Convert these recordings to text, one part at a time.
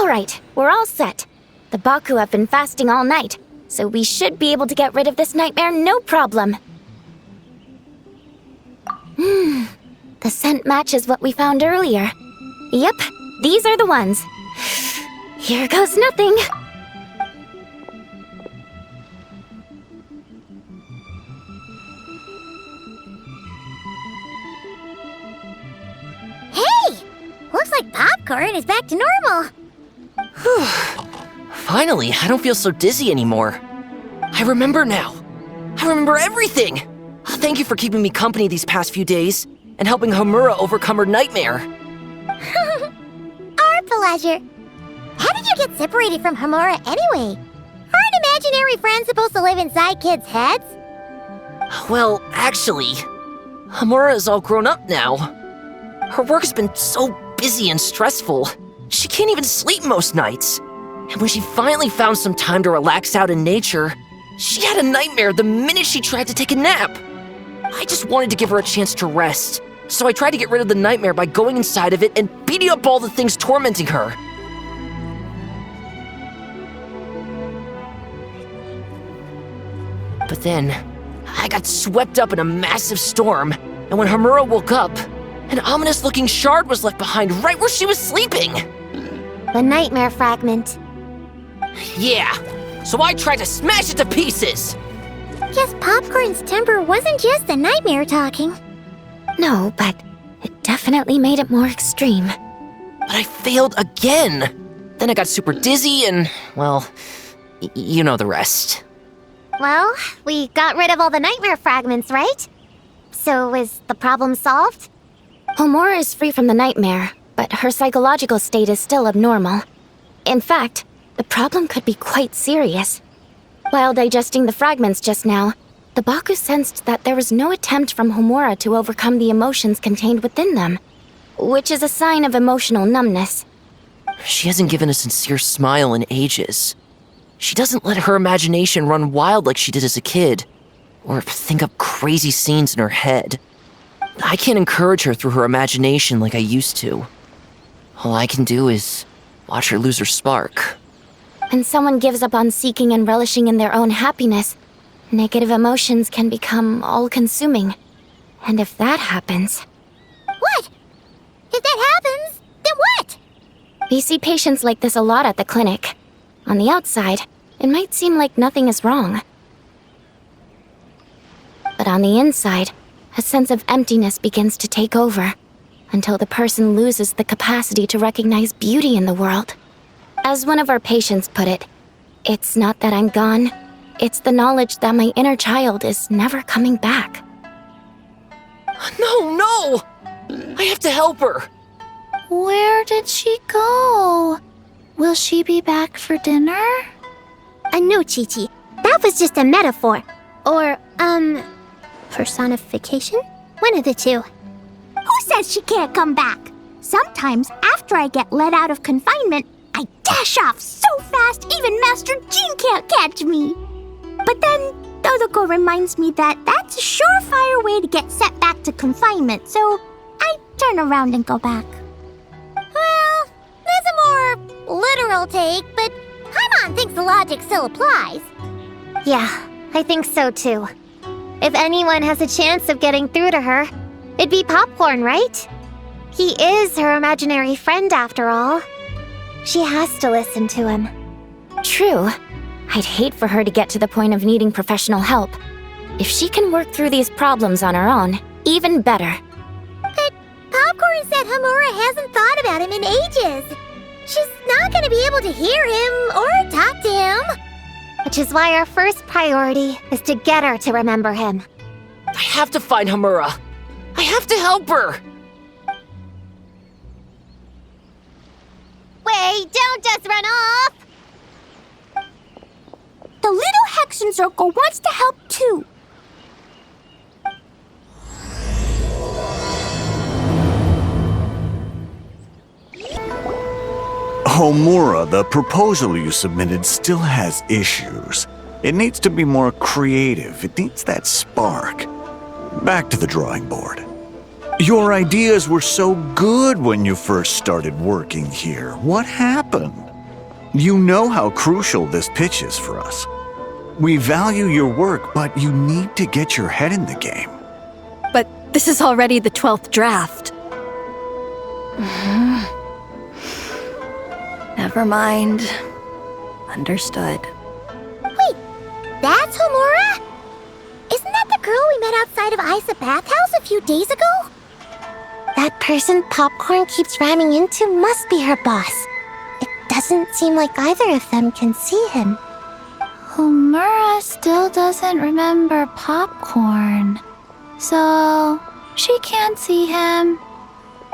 Alright, we're all set. The Baku have been fasting all night, so we should be able to get rid of this nightmare no problem. The scent matches what we found earlier. Yep, these are the ones. Here goes nothing. Hey! Looks like popcorn is back to normal. Whew. Finally, I don't feel so dizzy anymore. I remember now. I remember everything. Thank you for keeping me company these past few days and helping Homura overcome her nightmare. Our pleasure. How did you get separated from Homura anyway? Aren't imaginary friends supposed to live inside kids' heads? Well, actually, Homura is all grown up now. Her work's been so busy and stressful, she can't even sleep most nights. And when she finally found some time to relax out in nature, she had a nightmare the minute she tried to take a nap. I just wanted to give her a chance to rest, so I tried to get rid of the nightmare by going inside of it and beating up all the things tormenting her. But then, I got swept up in a massive storm, and when Homura woke up, an ominous-looking shard was left behind right where she was sleeping. The nightmare fragment. Yeah, so I tried to smash it to pieces. Guess Popcorn's temper wasn't just the nightmare talking. No, but it definitely made it more extreme. But I failed again. Then I got super dizzy and, well, you know the rest. Well, we got rid of all the nightmare fragments, right? So is the problem solved? Homura is free from the nightmare, but her psychological state is still abnormal. In fact, the problem could be quite serious. While digesting the fragments just now, the Baku sensed that there was no attempt from Homura to overcome the emotions contained within them, which is a sign of emotional numbness. She hasn't given a sincere smile in ages. She doesn't let her imagination run wild like she did as a kid, or think up crazy scenes in her head. I can't encourage her through her imagination like I used to. All I can do is watch her lose her spark. When someone gives up on seeking and relishing in their own happiness, negative emotions can become all-consuming. And if that happens... What? If that happens, then what? We see patients like this a lot at the clinic. On the outside, it might seem like nothing is wrong. But on the inside, a sense of emptiness begins to take over, until the person loses the capacity to recognize beauty in the world. As one of our patients put it, it's not that I'm gone, it's the knowledge that my inner child is never coming back. No! I have to help her! Where did she go? Will she be back for dinner? No, Chi-Chi. That was just a metaphor. Or, personification? One of the two. Who says she can't come back? Sometimes, after I get let out of confinement, I dash off so fast even Master Jean can't catch me. But then, Dodoko reminds me that that's a surefire way to get sent back to confinement, so I turn around and go back. Well, there's a more literal take, but Paimon thinks the logic still applies. Yeah, I think so too. If anyone has a chance of getting through to her, it'd be Popcorn, right? He is her imaginary friend after all. She has to listen to him. True. I'd hate for her to get to the point of needing professional help. If she can work through these problems on her own, even better. But Popcorn said Homura hasn't thought about him in ages. She's not going to be able to hear him or talk to him. Which is why our first priority is to get her to remember him. I have to find Homura. I have to help her! Wait, don't just run off! The little Hexen Circle wants to help too. Homura, the proposal you submitted still has issues. It needs to be more creative. It needs that spark. Back to the drawing board. Your ideas were so good when you first started working here. What happened? You know how crucial this pitch is for us. We value your work, but you need to get your head in the game. But this is already the 12th draft. Never mind. Understood. Wait, that's Homura? Isn't that the girl we met outside of Isa Bathhouse a few days ago? That person Popcorn keeps ramming into must be her boss. It doesn't seem like either of them can see him. Homura still doesn't remember Popcorn. So, she can't see him.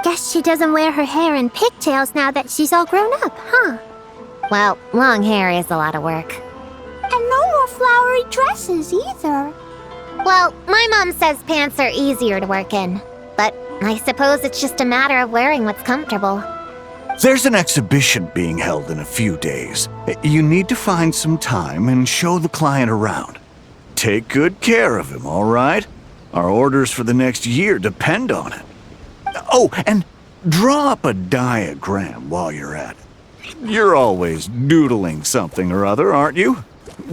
Guess she doesn't wear her hair in pigtails now that she's all grown up, huh? Well, long hair is a lot of work. And no more flowery dresses either. Well, my mom says pants are easier to work in. But I suppose it's just a matter of wearing what's comfortable. There's an exhibition being held in a few days. You need to find some time and show the client around. Take good care of him, all right? Our orders for the next year depend on it. Oh, and draw up a diagram while you're at it. You're always doodling something or other, aren't you?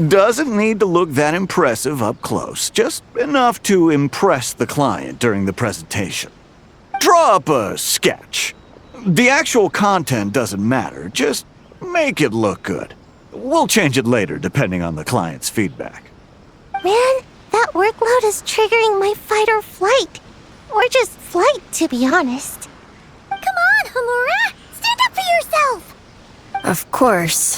Doesn't need to look that impressive up close, just enough to impress the client during the presentation. Draw up a sketch. The actual content doesn't matter, just make it look good. We'll change it later depending on the client's feedback. Man, that workload is triggering my fight or flight. Or just flight, to be honest. Come on, Homura! Stand up for yourself! Of course.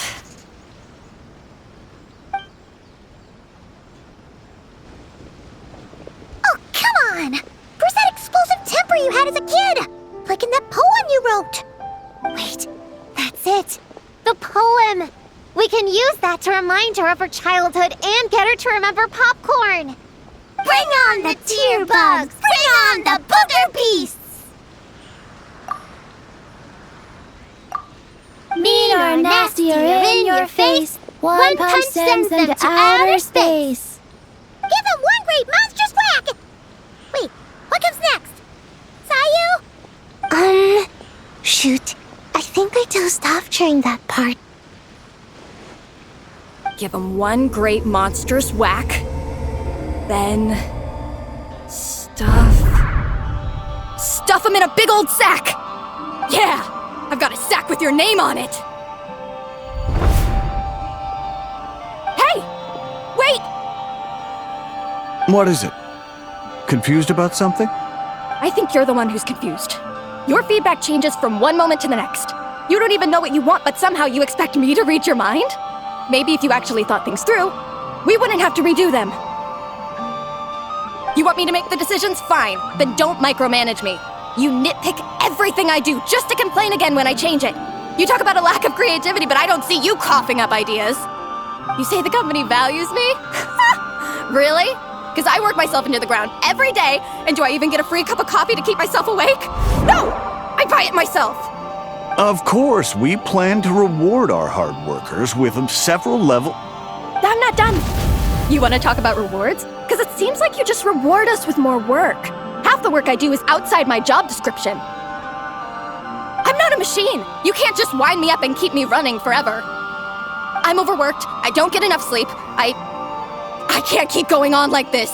Oh, come on! Where's that explosive temper you had as a kid? Like in that poem you wrote. Wait, that's it. The poem. We can use that to remind her of her childhood and get her to remember Popcorn. Bring on the tear bugs! Bring on the booger beasts! Mean or nasty or in your face, one punch sends them to outer space. Give them one great monstrous whack! Wait, what comes next? Sayu? Shoot. I think I dozed off during that part. Give him one great monstrous whack. Then... Stuff him in a big old sack! Yeah! I've got a sack with your name on it! Hey! Wait! What is it? Confused about something? I think you're the one who's confused. Your feedback changes from one moment to the next. You don't even know what you want, but somehow you expect me to read your mind? Maybe if you actually thought things through, we wouldn't have to redo them. You want me to make the decisions? Fine. Then don't micromanage me. You nitpick everything I do just to complain again when I change it. You talk about a lack of creativity, but I don't see you coughing up ideas. You say the company values me? Really? Because I work myself into the ground every day, and do I even get a free cup of coffee to keep myself awake? No! I buy it myself! Of course, we plan to reward our hard workers with several level... I'm not done. You want to talk about rewards? Because it seems like you just reward us with more work. Half the work I do is outside my job description. I'm not a machine. You can't just wind me up and keep me running forever. I'm overworked. I don't get enough sleep. I can't keep going on like this.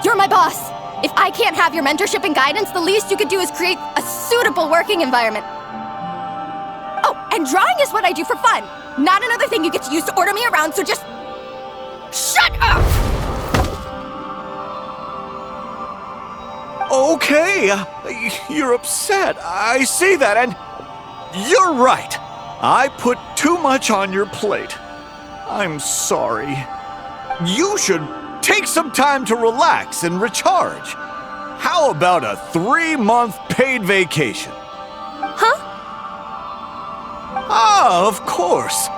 You're my boss. If I can't have your mentorship and guidance, the least you could do is create a suitable working environment. Oh, and drawing is what I do for fun. Not another thing you get to use to order me around, so just... shut up! Okay, you're upset. I see that, and you're right. I put too much on your plate. I'm sorry. You should take some time to relax and recharge. How about a 3-month paid vacation? Huh? Ah, of course.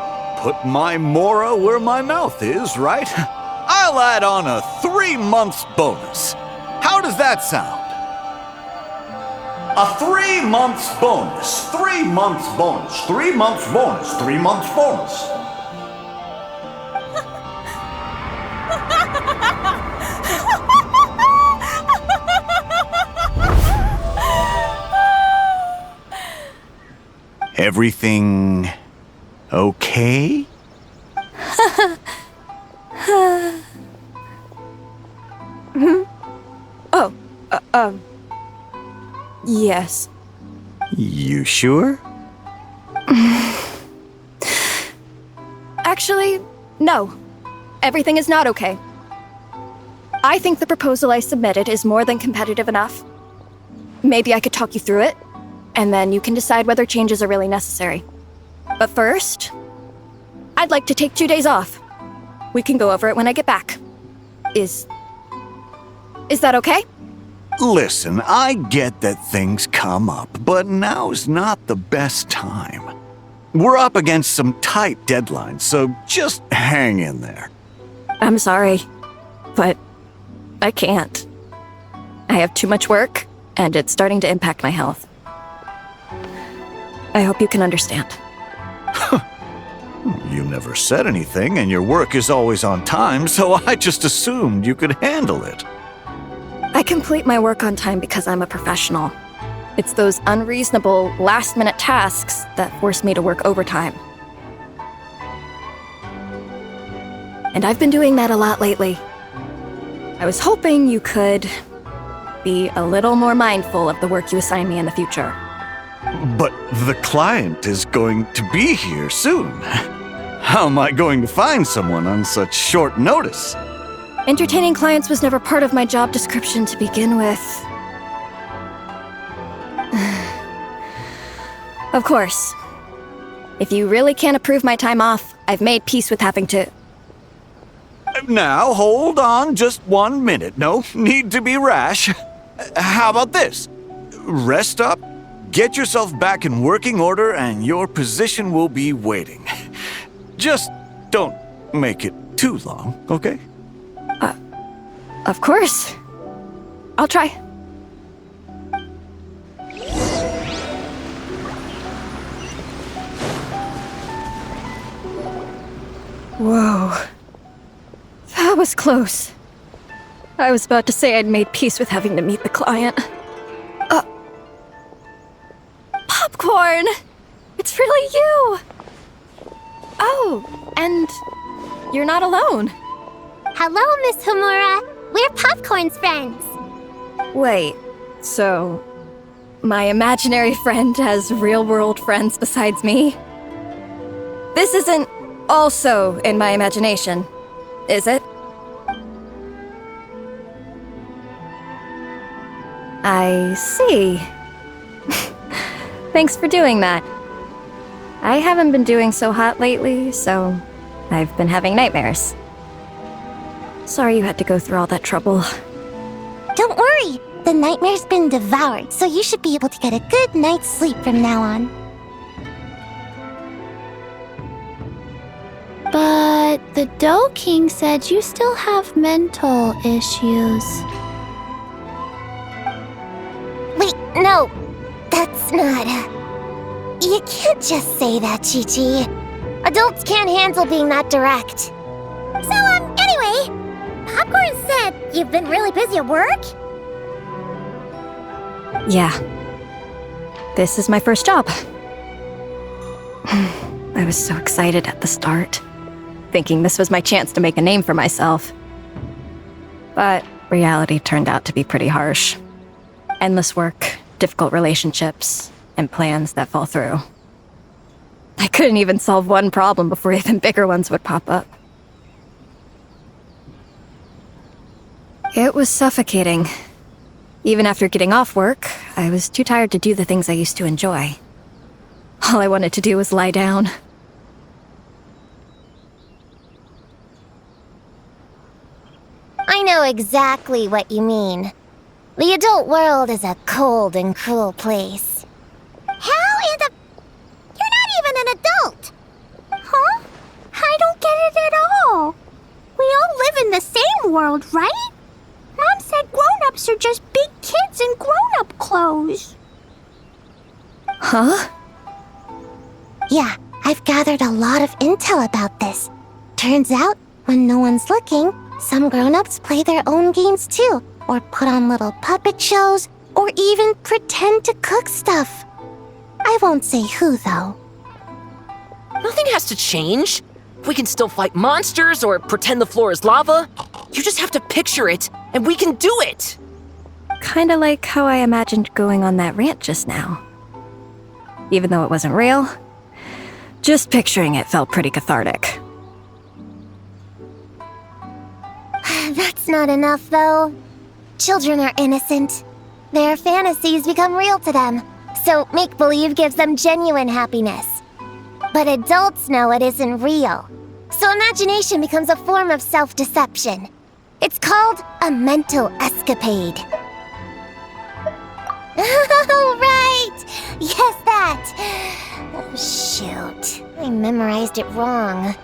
Put my Mora where my mouth is, right? I'll add on a 3 months bonus. How does that sound? A 3 months bonus, 3 months bonus, 3 months bonus, 3 months bonus. Everything okay? Oh, yes. You sure? Actually, no. Everything is not okay. I think the proposal I submitted is more than competitive enough. Maybe I could talk you through it, and then you can decide whether changes are really necessary. But first, I'd like to take 2 days off. We can go over it when I get back. Is that okay? Listen, I get that things come up, but now's not the best time. We're up against some tight deadlines, so just hang in there. I'm sorry, but I can't. I have too much work, and it's starting to impact my health. I hope you can understand. You never said anything, and your work is always on time, so I just assumed you could handle it. I complete my work on time because I'm a professional. It's those unreasonable, last-minute tasks that force me to work overtime. And I've been doing that a lot lately. I was hoping you could be a little more mindful of the work you assign me in the future. But the client is going to be here soon. How am I going to find someone on such short notice? Entertaining clients was never part of my job description to begin with. Of course. If you really can't approve my time off, I've made peace with having to... Now, hold on just 1 minute. No need to be rash. How about this? Rest up, get yourself back in working order, and your position will be waiting. Just don't make it too long, okay? Of course. I'll try. Whoa. That was close. I was about to say I'd made peace with having to meet the client. Popcorn! It's really you! Oh, and you're not alone. Hello, Miss Homura. We're Popcorn's friends. Wait, so my imaginary friend has real-world friends besides me? This isn't also in my imagination, is it? I see. Thanks for doing that. I haven't been doing so hot lately, so I've been having nightmares. Sorry you had to go through all that trouble. Don't worry. The nightmare's been devoured, so you should be able to get a good night's sleep from now on. But the Dough King said you still have mental issues. Wait, no. That's not... You can't just say that, Chi-Chi. Adults can't handle being that direct. So, anyway, Popcorn said you've been really busy at work? Yeah. This is my first job. I was so excited at the start, thinking this was my chance to make a name for myself. But reality turned out to be pretty harsh. Endless work, difficult relationships, and plans that fall through. I couldn't even solve one problem before even bigger ones would pop up. It was suffocating. Even after getting off work, I was too tired to do the things I used to enjoy. All I wanted to do was lie down. I know exactly what you mean. The adult world is a cold and cruel place. How in the... You're not even an adult! Huh? I don't get it at all. We all live in the same world, right? Mom said grown-ups are just big kids in grown-up clothes. Huh? Yeah, I've gathered a lot of intel about this. Turns out, when no one's looking, some grown-ups play their own games too, or put on little puppet shows, or even pretend to cook stuff. I won't say who, though. Nothing has to change. We can still fight monsters or pretend the floor is lava. You just have to picture it, and we can do it. Kinda like how I imagined going on that rant just now. Even though it wasn't real, just picturing it felt pretty cathartic. That's not enough, though. Children are innocent. Their fantasies become real to them, so make-believe gives them genuine happiness. But adults know it isn't real, so imagination becomes a form of self-deception. It's called a mental escapade. Oh, right! Yes, that! Oh, shoot. I memorized it wrong.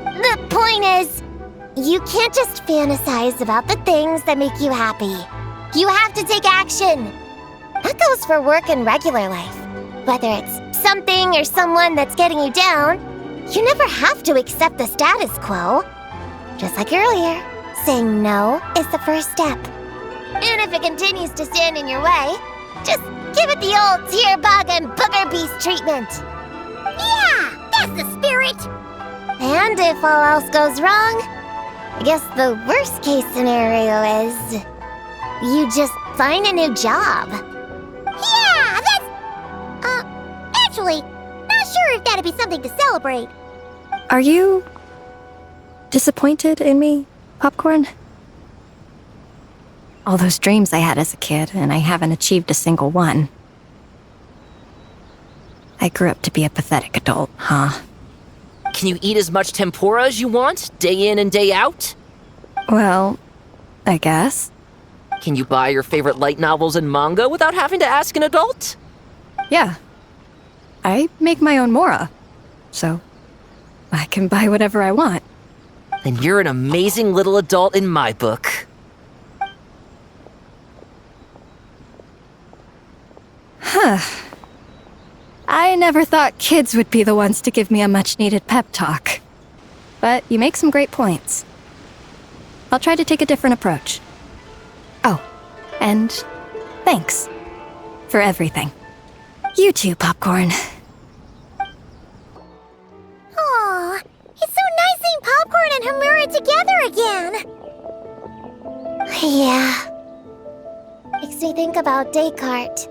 The point is, you can't just fantasize about the things that make you happy. You have to take action. That goes for work and regular life. Whether it's something or someone that's getting you down, you never have to accept the status quo. Just like earlier, saying no is the first step. And if it continues to stand in your way, just give it the old tear bug and booger beast treatment. Yeah, that's the spirit! And if all else goes wrong, I guess the worst case scenario is you just find a new job. Yeah, that's... actually, not sure if that'd be something to celebrate. Are you disappointed in me, Popcorn? All those dreams I had as a kid, and I haven't achieved a single one. I grew up to be a pathetic adult, huh? Can you eat as much tempura as you want, day in and day out? Well, I guess. Can you buy your favorite light novels and manga without having to ask an adult? Yeah. I make my own mora, so I can buy whatever I want. Then you're an amazing little adult in my book. Huh. I never thought kids would be the ones to give me a much-needed pep talk. But you make some great points. I'll try to take a different approach. Oh, and thanks for everything. You too, Popcorn. Aw, it's so nice seeing Popcorn and Hamura together again. Yeah. Makes me think about Descartes.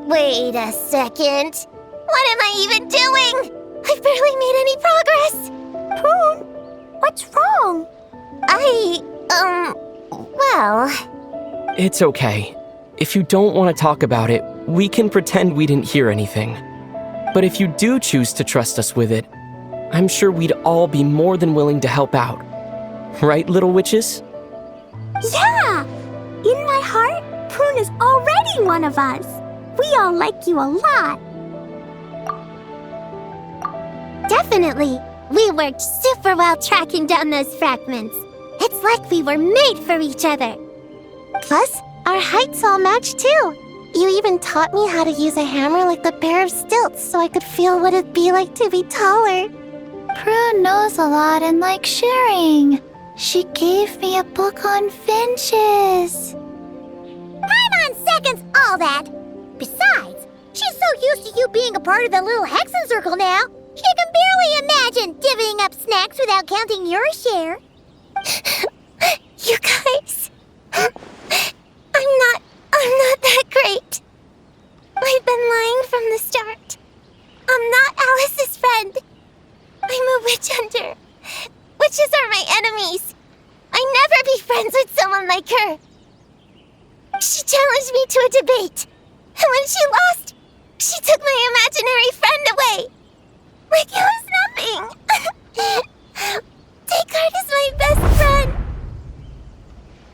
Wait a second. What am I even doing? I've barely made any progress. Poon, what's wrong? Well... It's okay. If you don't want to talk about it, we can pretend we didn't hear anything. But if you do choose to trust us with it, I'm sure we'd all be more than willing to help out. Right, little witches? Yeah! In my heart, Poon is already one of us. We all like you a lot. Definitely. We worked super well tracking down those fragments. It's like we were made for each other. Plus, our heights all match too. You even taught me how to use a hammer like the pair of stilts so I could feel what it'd be like to be taller. Prune knows a lot and likes sharing. She gave me a book on finches. Paimon seconds all that. Besides, she's so used to you being a part of the little Hexen Circle now, she can barely imagine divvying up snacks without counting your share. You guys, I'm not that great. I've been lying from the start. I'm not Alice's friend. I'm a witch hunter. Witches are my enemies. I'd never be friends with someone like her. She challenged me to a debate, and when she lost, she took my imaginary friend away. Like it was nothing. Descartes is my best friend.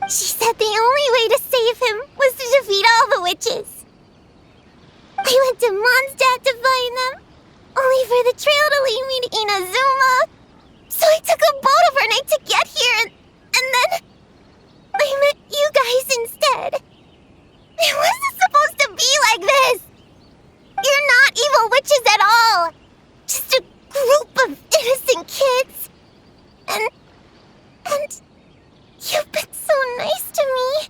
She said the only way to save him was to defeat all the witches. I went to Mondstadt to find them, only for the trail to lead me to Inazuma. So I took a boat overnight to get here, and then I met you guys instead. It wasn't supposed to be like this. You're not evil witches at all. Just a group of innocent kids. And you've been so nice to me.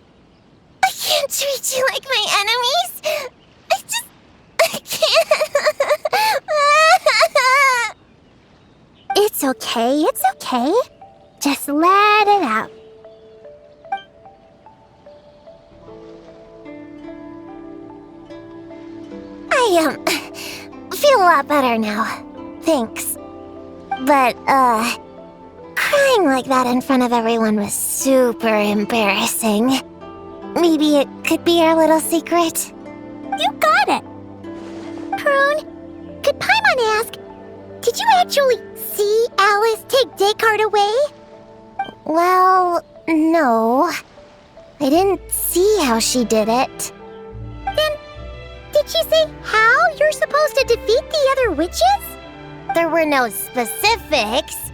I can't treat you like my enemies. I can't. okay, it's okay. Just let it out. I feel a lot better now. Thanks. But, crying like that in front of everyone was super embarrassing. Maybe it could be our little secret? You got it! Prune, could Paimon ask, did you actually see Alice take Descartes away? Well, no. I didn't see how she did it. Then, did she say how you're supposed to defeat the other witches? There were no specifics.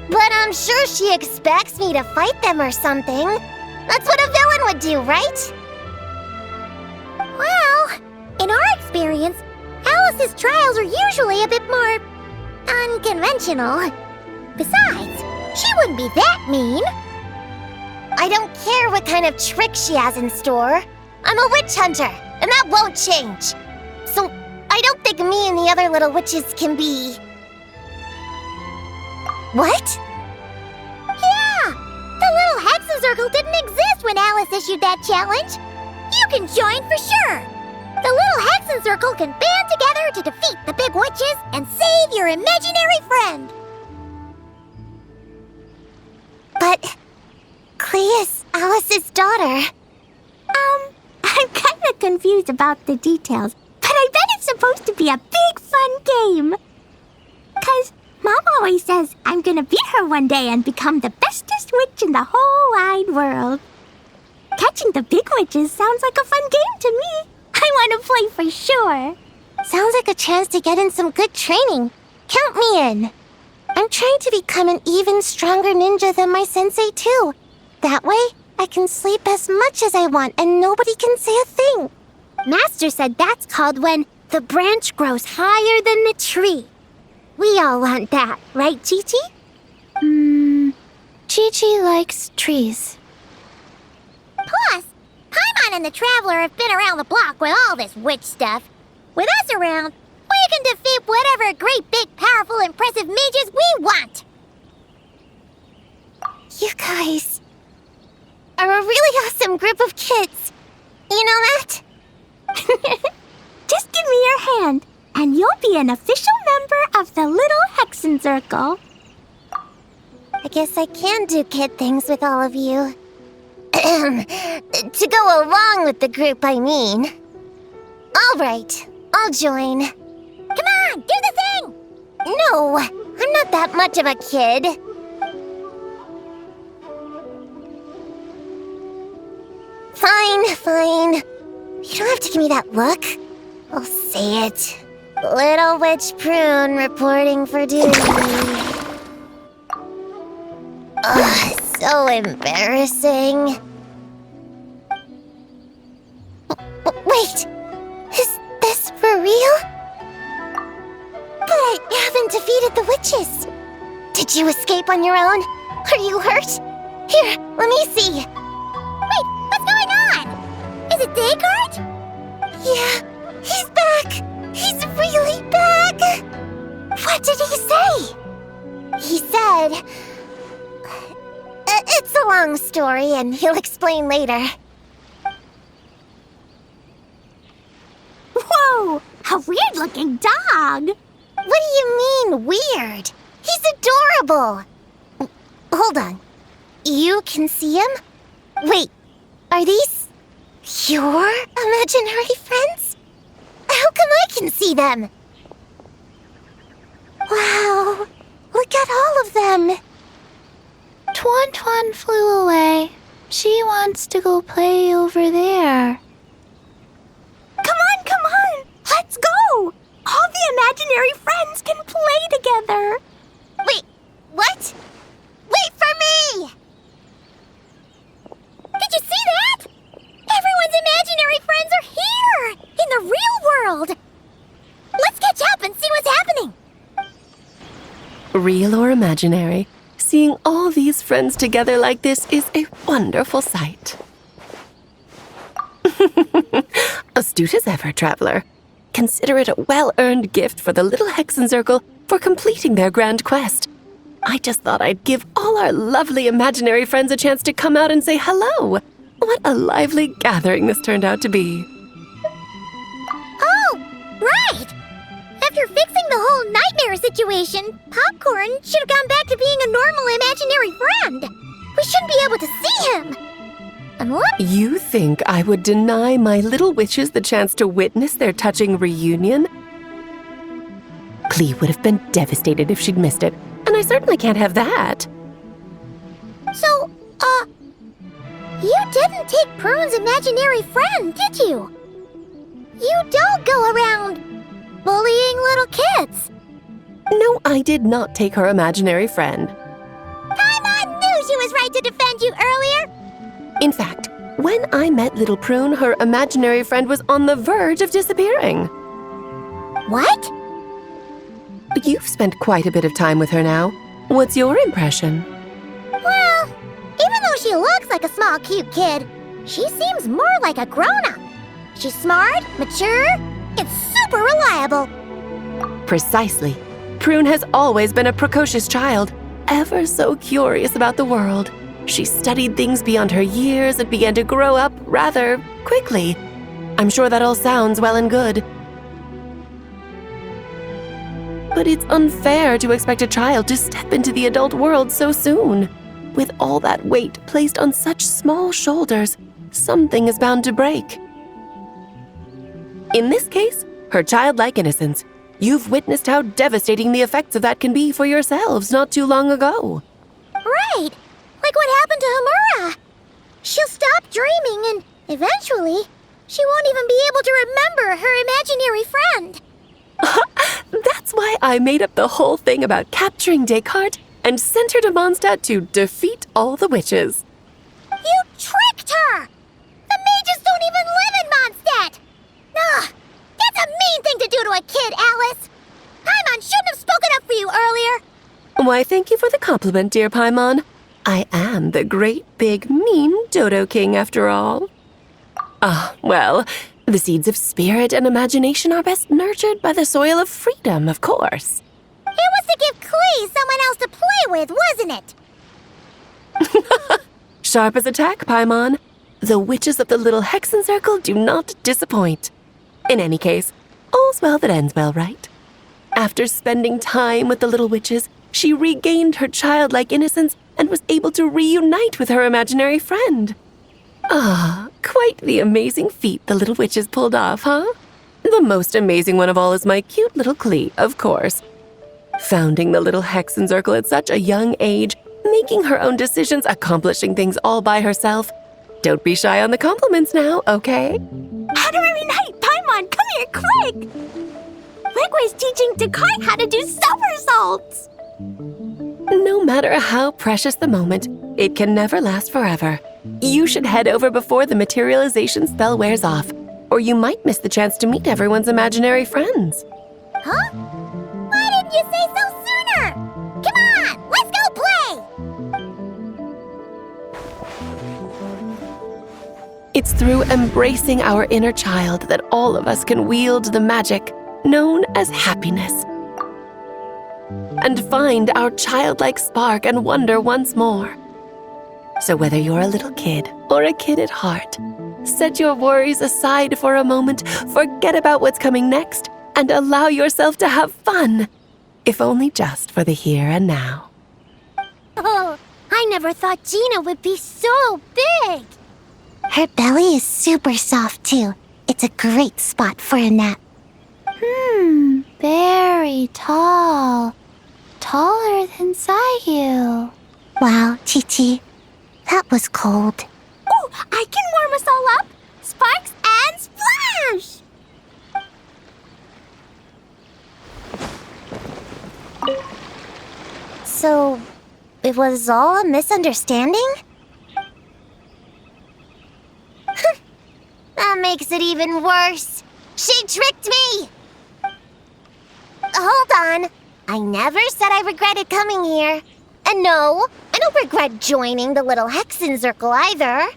But I'm sure she expects me to fight them or something. That's what a villain would do, right? Well, in our experience, Alice's trials are usually a bit more unconventional. Besides, she wouldn't be that mean. I don't care what kind of trick she has in store. I'm a witch hunter, and that won't change. So, I don't think me and the other little witches can be... What? Yeah! The little Hexen Circle didn't exist when Alice issued that challenge. You can join for sure. The little Hexen Circle can band together to defeat the big witches and save your imaginary friend. But... Clea is Alice's daughter. I'm kind of confused about the details, but I bet it's supposed to be a big fun game. 'Cause Mom always says I'm gonna beat her one day and become the bestest witch in the whole wide world. Catching the big witches sounds like a fun game to me. I want to play for sure. Sounds like a chance to get in some good training. Count me in. I'm trying to become an even stronger ninja than my sensei, too. That way, I can sleep as much as I want and nobody can say a thing. Master said that's called when the branch grows higher than the tree. We all want that, right, Chi-Chi? Chi-Chi likes trees. Plus, Paimon and the Traveler have been around the block with all this witch stuff. With us around, we can defeat whatever great, big, powerful, impressive mages we want. You guys are a really awesome group of kids. You know that? Just give me your hand, and you'll be an official member of the Little Hexen Circle. I guess I can do kid things with all of you. To go along with the group, I mean. All right, I'll join. Come on, do the thing! No, I'm not that much of a kid. Fine. You don't have to give me that look. I'll say it. Little Witch Prune reporting for duty. Ugh, so embarrassing. Wait, is this for real? But I haven't defeated the witches. Did you escape on your own? Are you hurt? Here, let me see. Wait, what's going on? Is it Descartes? Yeah, he's back. He's really back. What did he say? He said... It's a long story, and he'll explain later. Whoa, a weird-looking dog. What do you mean, weird? He's adorable. Hold on. You can see him? Wait, are these your imaginary friends? How come I can see them? Wow, look at all of them. Tuan flew away. She wants to go play over there. Come on, let's go. All the imaginary friends can play together. Wait, what? Wait for me! Did you see that? Everyone's imaginary friends are here, in the real world. Let's catch up and see what's happening. Real or imaginary, seeing all these friends together like this is a wonderful sight. Astute as ever, Traveler. Consider it a well-earned gift for the Little Hexen Circle for completing their grand quest. I just thought I'd give all our lovely imaginary friends a chance to come out and say hello. What a lively gathering this turned out to be. Oh, right! After fixing the whole nightmare situation, Popcorn should have gone back to being a normal imaginary friend. We shouldn't be able to see him. Unless... You think I would deny my little witches the chance to witness their touching reunion? Klee would have been devastated if she'd missed it, and I certainly can't have that. So, you didn't take Prune's imaginary friend, did you? You don't go around bullying little kids. No, I did not take her imaginary friend. Paimon knew she was right to defend you earlier. In fact, when I met little Prune, her imaginary friend was on the verge of disappearing. What? You've spent quite a bit of time with her now. What's your impression? Well, even though she looks like a small, cute kid, she seems more like a grown-up. She's smart, mature, and super reliable. Precisely. Prune has always been a precocious child, ever so curious about the world. She studied things beyond her years and began to grow up rather quickly. I'm sure that all sounds well and good. But it's unfair to expect a child to step into the adult world so soon. With all that weight placed on such small shoulders, something is bound to break. In this case, her childlike innocence. You've witnessed how devastating the effects of that can be for yourselves not too long ago. Right, like what happened to Hamura. She'll stop dreaming and eventually, she won't even be able to remember her imaginary friend. That's why I made up the whole thing about capturing Descartes and sent her to Mondstadt to defeat all the witches. You tricked her! The mages don't even live in Mondstadt! Ugh, that's a mean thing to do to a kid, Alice! Paimon shouldn't have spoken up for you earlier! Why, thank you for the compliment, dear Paimon. I am the great, big, mean Dodo King, after all. Well, the seeds of spirit and imagination are best nurtured by the soil of freedom, of course. It was to give Klee someone else to play with, wasn't it? Sharp as a tack, Paimon. The witches of the little Hexen Circle do not disappoint. In any case, all's well that ends well, right? After spending time with the little witches, she regained her childlike innocence and was able to reunite with her imaginary friend. Quite the amazing feat the little witches pulled off, huh? The most amazing one of all is my cute little Klee, of course. Founding the little Hexen Circle at such a young age, making her own decisions, accomplishing things all by herself. Don't be shy on the compliments now, okay? Honorary Knight, Paimon, come here quick! Liquid's teaching Descartes how to do somersaults! No matter how precious the moment, it can never last forever. You should head over before the materialization spell wears off, or you might miss the chance to meet everyone's imaginary friends. Huh? Why didn't you say so sooner? Come on, let's go play! It's through embracing our inner child that all of us can wield the magic known as happiness. And find our childlike spark and wonder once more. So whether you're a little kid or a kid at heart, set your worries aside for a moment, forget about what's coming next, and allow yourself to have fun, if only just for the here and now. Oh, I never thought Gina would be so big! Her belly is super soft, too. It's a great spot for a nap. Very tall. Taller than Sayu. Wow, Chi-Chi. That was cold. Oh, I can warm us all up! Sparks and splash! So, it was all a misunderstanding? That makes it even worse. She tricked me! Hold on. I never said I regretted coming here. And no, I don't regret joining the little Hexen Circle either.